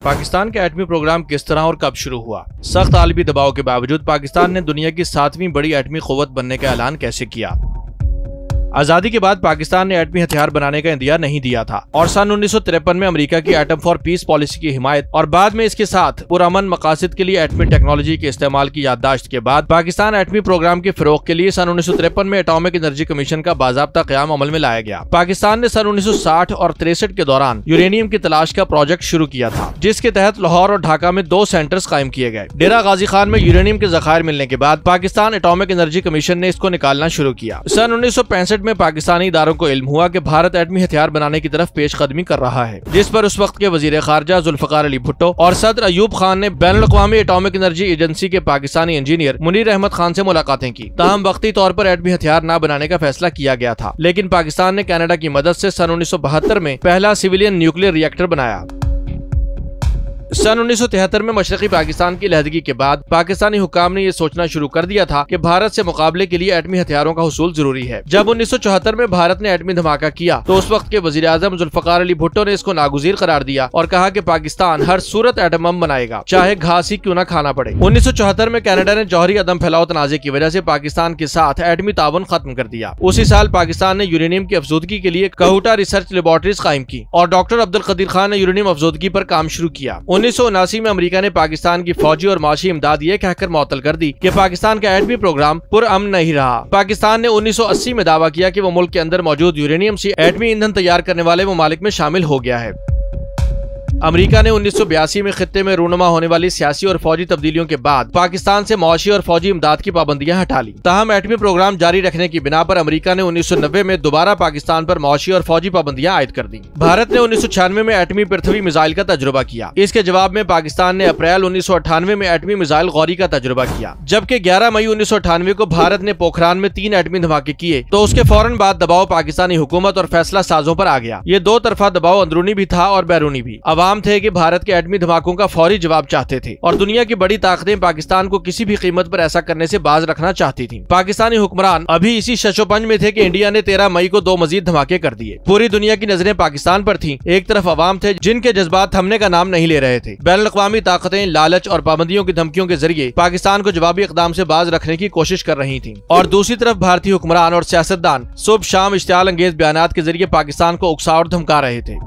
पाकिस्तान का एटमी प्रोग्राम किस तरह और कब शुरू हुआ? सख्त आलमी दबाव के बावजूद पाकिस्तान ने दुनिया की 7वीं बड़ी एटमी कुव्वत बनने का ऐलान कैसे किया? आजादी के बाद पाकिस्तान ने एटमी हथियार बनाने का इंदिया नहीं दिया था और सन 1953 में अमेरिका की एटम फॉर पीस पॉलिसी की हिमायत और बाद में इसके साथ पुरअमन मकासद के लिए एटमी टेक्नोलॉजी के इस्तेमाल की याददाश्त के बाद पाकिस्तान एटमी प्रोग्राम के फरोग के लिए सन 1953 में एटॉमिक एनर्जी कमीशन का बाज़ाब्ता क़याम अमल में लाया गया। पाकिस्तान ने सन 1960 और 63 के दौरान यूरेनियम की तलाश का प्रोजेक्ट शुरू किया था, जिसके तहत लाहौर और ढाका में 2 सेंटर्स कायम किए गए। डेरा गाजी खान में यूरेनियम के ज़खायर मिलने के बाद पाकिस्तान एटॉमिक एनर्जी कमीशन ने इसको निकालना शुरू किया। सन 1965 में पाकिस्तानी को इल्म हुआ कि भारत एटमी हथियार बनाने की तरफ पेशकदमी कर रहा है, जिस पर उस वक्त के वजीर खारजा जुल्फकार अली भुट्टो और सदर अयूब खान ने बैनुल-अक़वामी एटॉमिक एनर्जी एजेंसी के पाकिस्तानी इंजीनियर मुनीर अहमद खान से मुलाकातें की। ताहम वक्ती तौर पर एटमी हथियार न बनाने का फैसला किया गया था, लेकिन पाकिस्तान ने कनाडा की मदद से सन 1972 में पहला सिविलियन न्यूक्लियर रिएक्टर बनाया। सन 1973 में मशरकी पाकिस्तान की लहदगी के बाद पाकिस्तानी हुक्काम ने यह सोचना शुरू कर दिया था कि भारत से मुकाबले के लिए एटमी हथियारों का हुसूल जरूरी है। जब 1974 में भारत ने एटमी धमाका किया तो उस वक्त के वजीर आजम जुल्फकार अली भुट्टो ने इसको नागुज़ीर करार दिया और कहा कि पाकिस्तान हर सूरत एटम बम बनाएगा, चाहे घास ही क्यों न खाना पड़े। 1974 में कनाडा ने जौहरी अदम फैलाव तनाज़े की वजह से पाकिस्तान के साथ एटमी ताउन खत्म कर दिया। उसी साल पाकिस्तान ने यूरेनियम की अफजूदगी के लिए कहूटा रिसर्च लेबोरेटरीज कायम की और डॉक्टर अब्दुल कदीर खान ने यूरेनियम अफजूदगी पर काम शुरू किया। 1979 में अमेरिका ने पाकिस्तान की फौजी और माशी इमदाद ये कहकर मुअत्तल कर दी कि पाकिस्तान का एटमी प्रोग्राम पुरअमन नहीं रहा। पाकिस्तान ने 1980 में दावा किया कि वो मुल्क के अंदर मौजूद यूरेनियम से एटमी ईंधन तैयार करने वाले ममालिक में शामिल हो गया है। अमेरिका ने 1982 में खित्ते में रूनुमा होने वाली सियासी और फौजी तब्दीलियों के बाद पाकिस्तान से मुआशी और फौजी इमदाद की पाबंदियां हटा ली। ताहम एटमी प्रोग्राम जारी रखने की बिना पर अमेरिका ने 1990 में दोबारा पाकिस्तान पर मुआशी और फौजी पाबंदियां आयद कर दी। भारत ने 1996 में एटमी पृथ्वी मिसाइल का तजुर्बा किया। इसके जवाब में पाकिस्तान ने अप्रैल 1998 में एटमी मिसाइल गौरी का तजुर्बा किया। जबकि 11 मई 1998 को भारत ने पोखरान में 3 एटमी धमाके किए तो उसके फौरन बाद दबाव पाकिस्तानी हुकूमत और फैसला साजों पर आ गया। ये 2 तरफा दबाव अंदरूनी भी था और बैरूनी भी। थे कि भारत के एटमी धमाकों का फौरी जवाब चाहते थे और दुनिया की बड़ी ताकतें पाकिस्तान को किसी भी कीमत पर ऐसा करने से बाज रखना चाहती थीं। पाकिस्तानी हुक्मरान अभी इसी शशोपंज में थे कि इंडिया ने 13 मई को 2 मजीद धमाके कर दिए। पूरी दुनिया की नजरें पाकिस्तान पर थीं। एक तरफ अवाम थे जिनके जज्बात थमने का नाम नहीं ले रहे थे। बैनुल-अक़वामी ताकतें लालच और पाबंदियों की धमकियों के जरिए पाकिस्तान को जवाबी इक़दाम से बाज रखने की कोशिश कर रही थी और दूसरी तरफ भारतीय हुक्मरान और सियासतदान सुबह शाम इश्तियाल अंगेज बयानात के जरिए पाकिस्तान को उकसा और धमका रहे थे।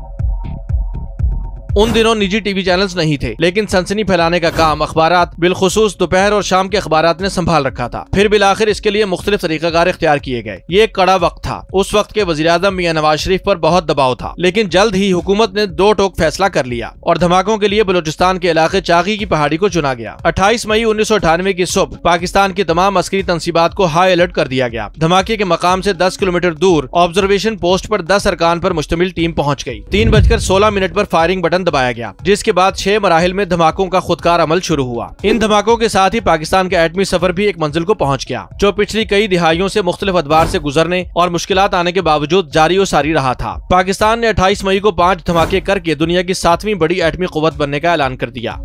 उन दिनों निजी टीवी चैनल्स नहीं थे, लेकिन सनसनी फैलाने का काम अखबारात बिलखुसूस दोपहर और शाम के अखबारात ने संभाल रखा था। फिर बिलाखिर इसके लिए मुख्तलिफ तरीकाकार इख्तियार किए गए। ये एक कड़ा वक्त था। उस वक्त के वज़ीर आज़म मियां नवाज शरीफ पर बहुत दबाव था, लेकिन जल्द ही हुकूमत ने 2 टोक फैसला कर लिया और धमाकों के लिए बलूचिस्तान के इलाके चागी की पहाड़ी को चुना गया। 28 मई 1998 की सुबह पाकिस्तान की तमाम अस्करी तंसीबात को हाई अलर्ट कर दिया गया। धमाके के मकाम से 10 किलोमीटर दूर ऑब्जर्वेशन पोस्ट पर 10 अरकान पर मुश्तमिल टीम पहुँच गयी। 3:16 पर फायरिंग बटन दबाया गया, जिसके बाद 6 मराहिल में धमाकों का खुदकार अमल शुरू हुआ। इन धमाकों के साथ ही पाकिस्तान का एटमी सफर भी एक मंजिल को पहुंच गया, जो पिछली कई दिहाइयों से मुख्तलिफ अदवार से गुजरने और मुश्किलात आने के बावजूद जारी और सारी रहा था। पाकिस्तान ने 28 मई को 5 धमाके करके दुनिया की 7वीं बड़ी एटमी कुव्वत बनने का ऐलान कर दिया।